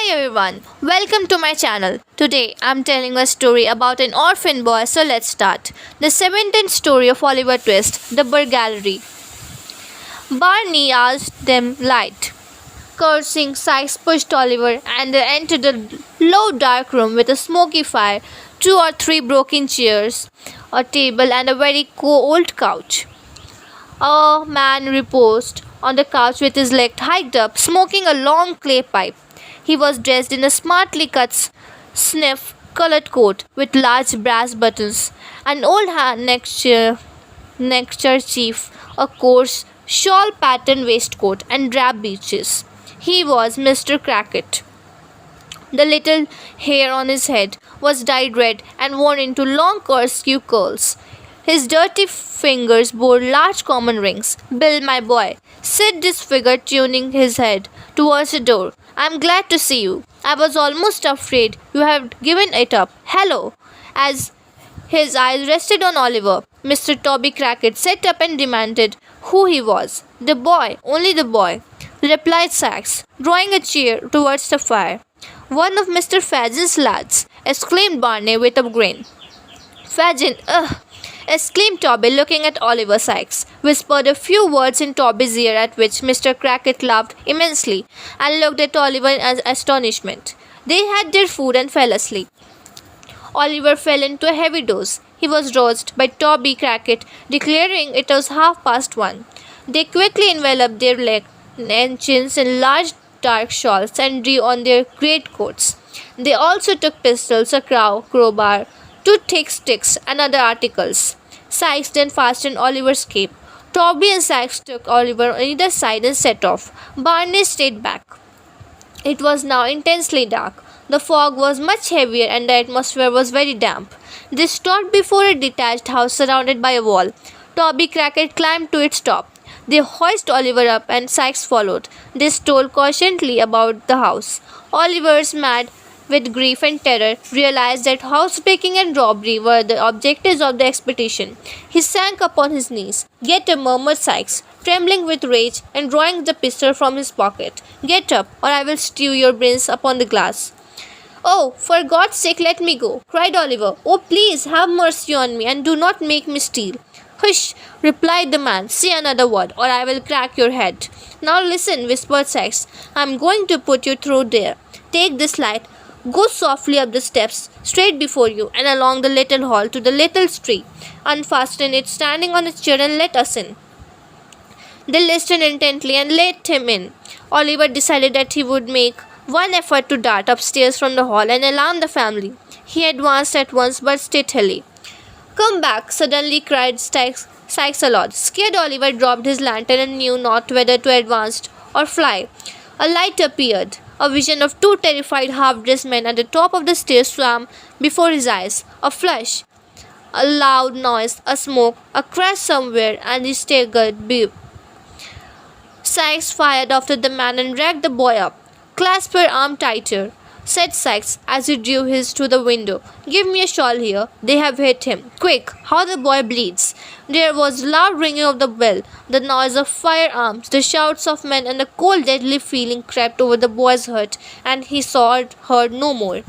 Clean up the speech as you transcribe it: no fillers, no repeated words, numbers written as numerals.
everyone, welcome to my channel. Today I'm telling a story about an orphan boy, so let's start. The 17th story of Oliver Twist, The Bird Gallery. Barney asked them light. Cursing, Sykes pushed Oliver and they entered a low dark room with a smoky fire, two or three broken chairs, a table and a very cold couch. A man reposed on the couch with his leg hiked up, smoking a long clay pipe. He was dressed in a smartly cut snuff colored coat with large brass buttons, an old neckerchief, a coarse shawl patterned waistcoat, and drab breeches. He was Mr. Crackit. The little hair on his head was dyed red and worn into long corkscrew curls. His dirty fingers bore large common rings. "Bill, my boy," said this figure, turning his head towards the door. "I'm glad to see you. I was almost afraid you had given it up. Hello." As his eyes rested on Oliver, Mr. Toby Crackit sat up and demanded who he was. "The boy, only the boy," replied Sykes, drawing a chair towards the fire. "One of Mr. Fadgen's lads," exclaimed Barney with a grin. "Fadgen, ugh!" exclaimed Toby, looking at Oliver. Sykes whispered a few words in Toby's ear, at which Mr. Crackit laughed immensely and looked at Oliver in astonishment. They had their food and fell asleep. Oliver fell into a heavy doze. He was roused by Toby Crackit declaring it was 1:30. They quickly enveloped their legs and chins in large dark shawls and drew on their greatcoats. They also took pistols, a crowbar, two thick sticks, and other articles. Sykes then fastened Oliver's cape. Toby and Sykes took Oliver on either side and set off. Barney stayed back. It was now intensely dark. The fog was much heavier and the atmosphere was very damp. They stopped before a detached house surrounded by a wall. Toby Crackit climbed to its top. They hoisted Oliver up and Sykes followed. They stole cautiously about the house. Oliver's mad with grief and terror, realized that housebreaking and robbery were the objectives of the expedition. He sank upon his knees. "Get up," murmured Sykes, trembling with rage and drawing the pistol from his pocket. "Get up, or I will stew your brains upon the glass." "Oh, for God's sake, let me go," cried Oliver. "Oh, please, have mercy on me, and do not make me steal." "Hush," replied the man. "Say another word, or I will crack your head." "Now listen," whispered Sykes. "I'm going to put you through there. Take this light. Go softly up the steps, straight before you, and along the little hall to the little tree. Unfasten it standing on a chair and let us in." They listened intently and let him in. Oliver decided that he would make one effort to dart upstairs from the hall and alarm the family. He advanced at once but stealthily. "Come back!" suddenly cried Sykes aloud. Scared, Oliver dropped his lantern and knew not whether to advance or fly. A light appeared. A vision of two terrified half-dressed men at the top of the stairs swam before his eyes. A flash, a loud noise, a smoke, a crash somewhere, and he staggered. Beep. Sykes fired after the man and dragged the boy up. "Clasp her arm tighter," said Sykes as he drew his to the window. "Give me a shawl here. They have hit him. Quick, how the boy bleeds." There was loud ringing of the bell, the noise of firearms, the shouts of men, and a cold deadly feeling crept over the boy's heart, and he heard no more.